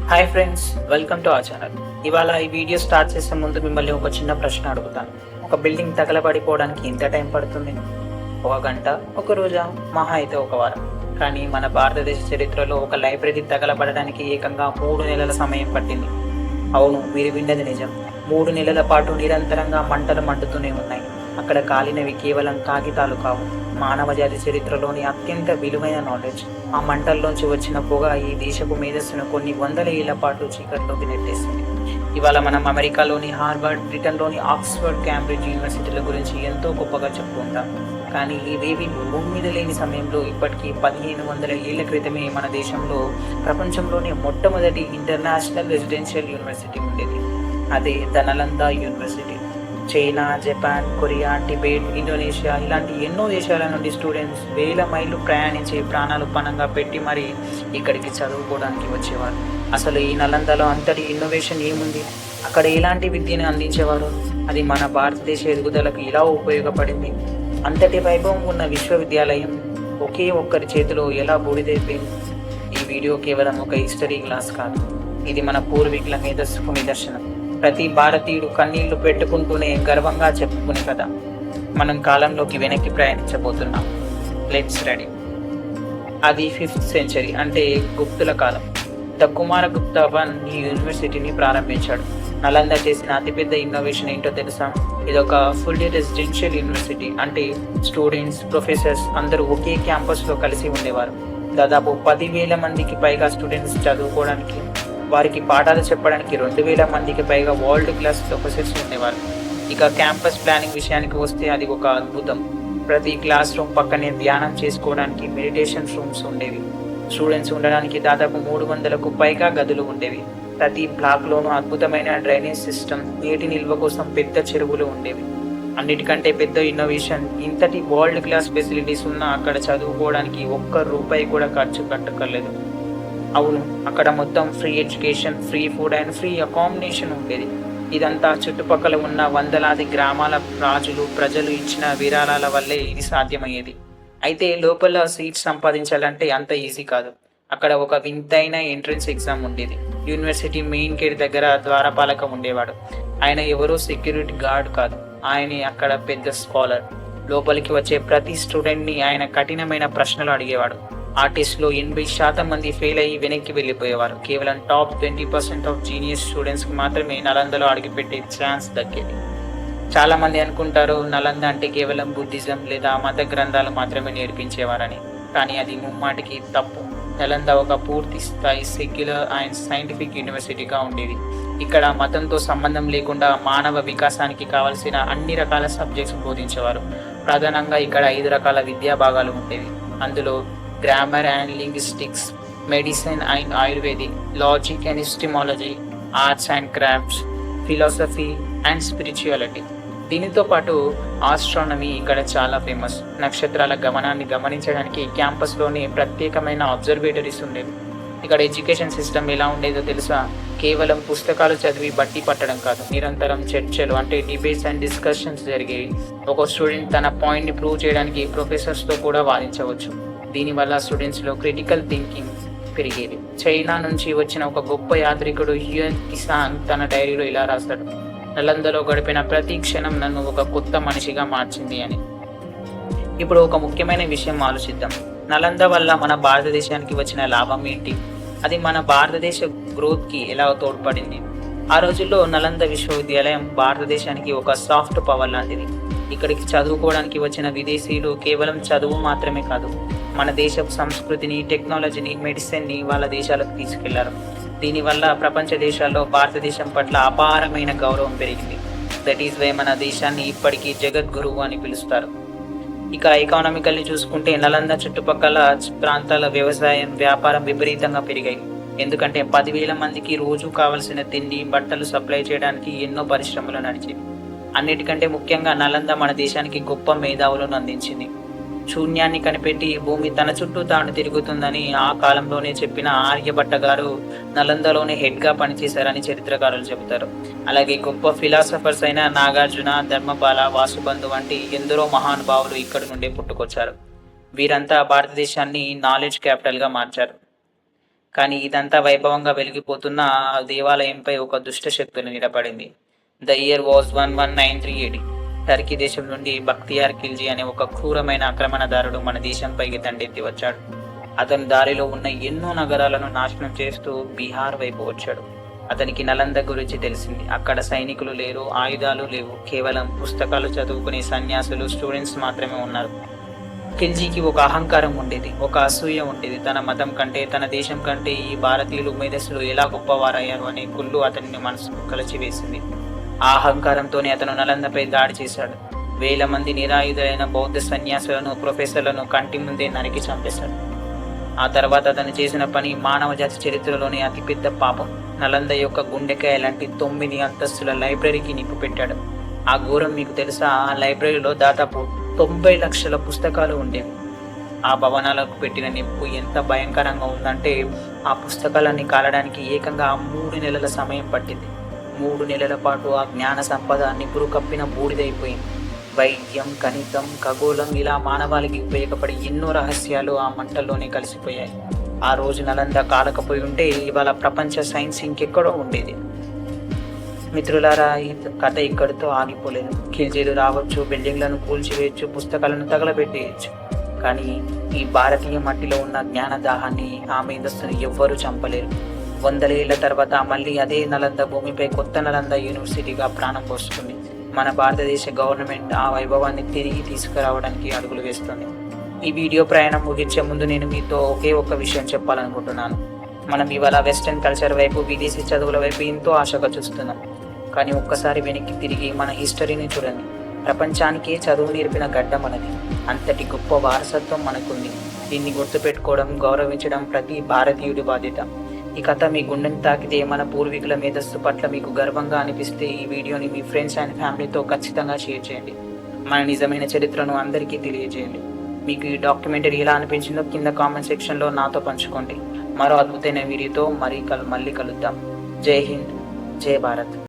Hi friends, welcome to our channel. ఇవాళ ఈ video start చేసే ముందు మిమ్మల్ని ఒక చిన్న ప్రశ్న అడుగుతాను. ఒక బిల్డింగ్ తగలబడిపోవడానికి ఎంత టైం పడుతుంది? ఒక గంట, ఒక రోజా, మహా అయితే ఒక వారం. కానీ మన భారతదేశ చరిత్రలో ఒక లైబ్రరీ తగలబడడానికి ఏకంగా 3 నెలల సమయం పట్టింది. అవును, మీరు విన్నది నిజం. 3 నెలల పాటు నిరంతరంగా మంటలు మండుతూనే ఉన్నాయి. అక్కడ కాలినవి కేవలం కాగితాలు కావు, మానవ జాతి చరిత్రలోని అత్యంత విలువైన నాలెడ్జ్. ఆ మంటల్లోంచి వచ్చిన పొగ ఈ దేశపు మేధస్సును కొన్ని వందల ఏళ్ల పాటు చీకట్లోకి నెట్టేస్తుంది. ఇవాళ మనం అమెరికాలోని హార్వర్డ్, బ్రిటన్లోని ఆక్స్ఫర్డ్, క్యాంబ్రిడ్జ్ యూనివర్సిటీల గురించి ఎంతో గొప్పగా చెప్పుకుంటాం. కానీ ఇవేవి భూమి మీద లేని సమయంలో ఇప్పటికీ 1500 ఏళ్ల క్రితమే మన దేశంలో ప్రపంచంలోనే మొట్టమొదటి ఇంటర్నేషనల్ రెసిడెన్షియల్ యూనివర్సిటీ ఉండేది. అదే the Nalanda university. China, Japan, Korea, Tibet, Indonesia ఇలాంటి ఎన్నో దేశాల నుండి స్టూడెంట్స్ వేల మైళ్ళు ప్రయాణించి ప్రాణాలు పణంగా పెట్టి మరీ ఇక్కడికి చదువుకోవడానికి వచ్చేవారు. అసలు ఈ నలందలో అంతటి ఇన్నోవేషన్ ఏముంది? అక్కడ ఎలాంటి విద్యను అందించేవారు? అది మన భారతదేశ ఎదుగుదలకు ఇలా ఉపయోగపడింది? అంతటి వైభవం ఉన్న విశ్వవిద్యాలయం ఒకే ఒక్కరి చేతిలో ఎలా బూడిదైపోయింది? ఈ వీడియో కేవలం ఒక హిస్టరీ క్లాస్ కాదు, ఇది మన పూర్వీకుల మేధస్సుకు నిదర్శనం. ప్రతి భారతీయుడు కన్నీళ్లు పెట్టుకుంటూనే గర్వంగా చెప్పుకునే కదా. మనం కాలంలోకి వెనక్కి ప్రయాణించబోతున్నాం. Let's ready. అది 5th సెంచరీ, అంటే గుప్తుల కాలం. ద కుమారగుప్త వన్ ఈ యూనివర్సిటీని ప్రారంభించాడు. నలంద చేసిన అతిపెద్ద ఇన్నోవేషన్ ఏంటో తెలుసా? ఇదొక ఫుల్లీ రెసిడెన్షియల్ యూనివర్సిటీ. అంటే స్టూడెంట్స్, ప్రొఫెసర్స్ అందరూ ఒకే క్యాంపస్లో కలిసి ఉండేవారు. దాదాపు 10,000 మందికి పైగా స్టూడెంట్స్ చదువుకోవడానికి, వారికి పాఠాలు చెప్పడానికి 2,000 మందికి పైగా వరల్డ్ క్లాస్ ప్రొఫెసర్స్ ఉండేవారు. ఇక క్యాంపస్ ప్లానింగ్ విషయానికి వస్తే అది ఒక అద్భుతం. ప్రతి క్లాస్ రూమ్ పక్కనే ధ్యానం చేసుకోవడానికి మెడిటేషన్ రూమ్స్ ఉండేవి. స్టూడెంట్స్ ఉండడానికి దాదాపు 300కు పైగా గదులు ఉండేవి. ప్రతి బ్లాక్లోనూ అద్భుతమైన డ్రైనేజ్ సిస్టమ్, నీటి నిల్వ కోసం పెద్ద చెరువులు ఉండేవి. అన్నిటికంటే పెద్ద ఇన్నోవేషన్, ఇంతటి వరల్డ్ క్లాస్ ఫెసిలిటీస్ ఉన్నా అక్కడ చదువుకోవడానికి ₹1 కూడా ఖర్చు పెట్టక్కర్లేదు. అవును, అక్కడ మొత్తం free education, free food and free accommodation ఉండేది. ఇదంతా చుట్టుపక్కల ఉన్న వందలాది గ్రామాల ప్రజలు ఇచ్చిన విరాళాల వల్లే ఇది సాధ్యమయ్యేది. అయితే లోపల సీట్ సంపాదించాలంటే అంత ఈజీ కాదు. అక్కడ ఒక వింతైన ఎంట్రన్స్ ఎగ్జామ్ ఉండేది. యూనివర్సిటీ మెయిన్ గేట్ దగ్గర ద్వారపాలక ఉండేవాడు. ఆయన ఎవరో సెక్యూరిటీ గార్డ్ కాదు, ఆయనే అక్కడ పెద్ద స్కాలర్. లోపలికి వచ్చే ప్రతి స్టూడెంట్ని ఆయన కఠినమైన ప్రశ్నలు అడిగేవాడు. ఆ టెస్ట్లో 80% మంది ఫెయిల్ అయ్యి వెనక్కి వెళ్ళిపోయేవారు. కేవలం టాప్ 20% ఆఫ్ జీనియస్ స్టూడెంట్స్కి మాత్రమే నలందలో అడుగుపెట్టే ఛాన్స్ దక్కేది. చాలామంది అనుకుంటారు నలంద అంటే కేవలం బుద్ధిజం లేదా మత గ్రంథాలు మాత్రమే నేర్పించేవారని. కానీ అది ముమ్మాటికి తప్పు. నలంద ఒక పూర్తి స్థాయి సెక్యులర్ అండ్ సైంటిఫిక్ యూనివర్సిటీగా ఉండేది. ఇక్కడ మతంతో సంబంధం లేకుండా మానవ వికాసానికి కావలసిన అన్ని రకాల సబ్జెక్ట్స్ బోధించేవారు. ప్రధానంగా ఇక్కడ 5 రకాల విద్యా భాగాలు ఉండేవి. అందులో grammar and linguistics, medicine and Ayurvedic, logic and epistemology, arts and crafts, philosophy and spirituality. దీనితో పాటు ఆస్ట్రానమీ ఇక్కడ చాలా ఫేమస్. నక్షత్రాల గమనాన్ని గమనించడానికి క్యాంపస్లోనే ప్రత్యేకమైన అబ్జర్వేటరీస్ ఉండేవి. ఇక్కడ ఎడ్యుకేషన్ సిస్టమ్ ఎలా ఉండేదో తెలుసా? కేవలం పుస్తకాలు చదివి బట్టి పట్టడం కాదు, నిరంతరం చర్చలు, అంటే డిబేట్స్ అండ్ డిస్కషన్స్ జరిగేవి. ఒక స్టూడెంట్ తన పాయింట్ని ప్రూవ్ చేయడానికి ప్రొఫెసర్స్తో కూడా వాదించవచ్చు. దీనివల్ల స్టూడెంట్స్లో క్రిటికల్ థింకింగ్ పెరిగేది. చైనా నుంచి వచ్చిన ఒక గొప్ప యాత్రికుడు హ్యూయన్ కిసాంగ్ తన డైరీలో ఇలా రాస్తాడు: నలందలో గడిపిన ప్రతి క్షణం నన్ను ఒక కొత్త మనిషిగా మార్చింది అని. ఇప్పుడు ఒక ముఖ్యమైన విషయం ఆలోచిద్దాం. నలంద వల్ల మన భారతదేశానికి వచ్చిన లాభం ఏంటి? అది మన భారతదేశ గ్రోత్కి ఎలా తోడ్పడింది? ఆ రోజుల్లో నలంద విశ్వవిద్యాలయం భారతదేశానికి ఒక సాఫ్ట్ పవర్ లాంటిది. ఇక్కడికి చదువుకోవడానికి వచ్చిన విదేశీయులు కేవలం చదువు మాత్రమే కాదు, మన దేశపు సంస్కృతిని, టెక్నాలజీని, మెడిసిన్ని వాళ్ళ దేశాలకు తీసుకెళ్లారు. దీనివల్ల ప్రపంచ దేశాల్లో భారతదేశం పట్ల అపారమైన గౌరవం పెరిగింది. దట్ ఈస్ వై మన దేశాన్ని ఇప్పటికీ జగద్గురువు అని పిలుస్తారు. ఇక ఎకానమికల్ని చూసుకుంటే నలంద చుట్టుపక్కల ప్రాంతాల వ్యవసాయం, వ్యాపారం విపరీతంగా పెరిగాయి. ఎందుకంటే 10,000 మందికి రోజు కావలసిన తిండి, బట్టలు సప్లై చేయడానికి ఎన్నో పరిశ్రమలు నడిచేవి. అన్నిటికంటే ముఖ్యంగా నలంద మన దేశానికి గొప్ప మేధావులను అందించింది. శూన్యాన్ని కనిపెట్టి భూమి తన చుట్టూ తాను తిరుగుతుందని ఆ కాలంలోనే చెప్పిన ఆర్యభట్ట గారు నలందలోనే హెడ్గా పనిచేశారని చరిత్రకారులు చెబుతారు. అలాగే గొప్ప ఫిలాసఫర్స్ అయిన నాగార్జున, ధర్మపాల, వాసుబంధు వంటి ఎందరో మహానుభావులు ఇక్కడి నుండి పుట్టుకొచ్చారు. వీరంతా భారతదేశాన్ని నాలెడ్జ్ క్యాపిటల్గా మార్చారు. కానీ ఇదంతా వైభవంగా వెలిగిపోతున్న ఆ దేవాలయంపై ఒక దుష్ట శక్తులు నిలబడింది. The year was 1193 AD. Turkey దేశం నుండి బక్తియార్ ఖిల్జీ అనే ఒక క్రూరమైన ఆక్రమణదారుడు మన దేశంపైకి దండెత్తి వచ్చాడు. అతను దారిలో ఉన్న ఎన్నో నగరాలను నాశనం చేస్తూ బీహార్ వైపు వచ్చాడు. అతనికి నలంద గురించి తెలిసింది. అక్కడ సైనికులు లేరు, ఆయుధాలు లేవు, కేవలం పుస్తకాలు చదువుకునే సన్యాసులు, స్టూడెంట్స్ మాత్రమే ఉన్నారు. ఖిల్జీకి ఒక అహంకారం ఉండేది, ఒక అసూయ ఉండేది. తన మతం కంటే, తన దేశం కంటే ఈ భారతీయులు మేధస్సులు ఎలా గొప్పవారయ్యారు అనే కుళ్ళు అతని మనసుకు కలిచివేసింది. ఆ అహంకారంతోనే అతను నలందపై దాడి చేశాడు. 1000 మంది నిరాయుధులైన బౌద్ధ సన్యాసులను, ప్రొఫెసర్లను కంటి ముందే నరికి చంపేశాడు. ఆ తర్వాత అతను చేసిన పని మానవ జాతి చరిత్రలోనే అతిపెద్ద పాపం. నలంద యొక్క గుండెకాయ లాంటి 9 అంతస్తుల లైబ్రరీకి నిప్పు పెట్టాడు. ఆ ఘోరం మీకు తెలుసా? ఆ లైబ్రరీలో దాదాపు 90 లక్షల పుస్తకాలు ఉండేవి. ఆ భవనాలకు పెట్టిన నిప్పు ఎంత భయంకరంగా ఉందంటే ఆ పుస్తకాలన్నీ కాలడానికి ఏకంగా 3 నెలల సమయం పట్టింది. 3 నెలల పాటు ఆ జ్ఞాన సంపద నిపురు కప్పిన బూడిదైపోయింది. వైద్యం, గణితం, ఖగోళం ఇలా మానవాళికి ఉపయోగపడి ఎన్నో రహస్యాలు ఆ మంటల్లోనే కలిసిపోయాయి. ఆ రోజు నలంద కాలకపోయి ఉంటే ఇవాళ ప్రపంచ సైన్స్ ఇంకెక్కడో ఉండేది. మిత్రులారా, ఈ కథ ఇక్కడితో ఆగిపోలేదు. ఖిల్జీలు రావచ్చు, బిల్డింగ్లను కూల్చివేయచ్చు, పుస్తకాలను తగలబెట్టేయచ్చు. కానీ ఈ భారతీయ మట్టిలో ఉన్న జ్ఞానదాహాన్ని, ఆ మేధస్సును ఎవ్వరూ చంపలేరు. 100 ఏళ్ల తర్వాత మళ్ళీ అదే నలంద భూమిపై కొత్త నలంద యూనివర్సిటీగా ప్రాణం పోస్తుంది. మన భారతదేశ గవర్నమెంట్ ఆ వైభవాన్ని తిరిగి తీసుకురావడానికి అడుగులు వేస్తుంది. ఈ వీడియో ప్రయాణం ముగించే ముందు నేను మీతో ఒకే ఒక్క విషయం చెప్పాలనుకుంటున్నాను. మనం ఇవాళ వెస్టర్న్ కల్చర్ వైపు, విదేశీ చదువుల వైపు ఎంతో ఆశగా చూస్తున్నాం. కానీ ఒక్కసారి వెనక్కి తిరిగి మన హిస్టరీని చూడండి. ప్రపంచానికే చదువు నేర్పిన గడ్డ మనది. అంతటి గొప్ప వారసత్వం మనకుంది. దీన్ని గుర్తుపెట్టుకోవడం, గౌరవించడం ప్రతి భారతీయుడి బాధ్యత. ఈ కథ మీ గుండెని తాకితే, మన పూర్వీకుల మేధస్సు పట్ల మీకు గర్వంగా అనిపిస్తే ఈ వీడియోని మీ ఫ్రెండ్స్ అండ్ ఫ్యామిలీతో ఖచ్చితంగా షేర్ చేయండి. మన నిజమైన చరిత్రను అందరికీ తెలియజేయండి. మీకు ఈ డాక్యుమెంటరీ ఎలా అనిపించిందో కింద కామెంట్ సెక్షన్లో నాతో పంచుకోండి. మరో అద్భుతమైన వీడియోతో మళ్ళీ కలుద్దాం. జై హింద్, జై భారత్.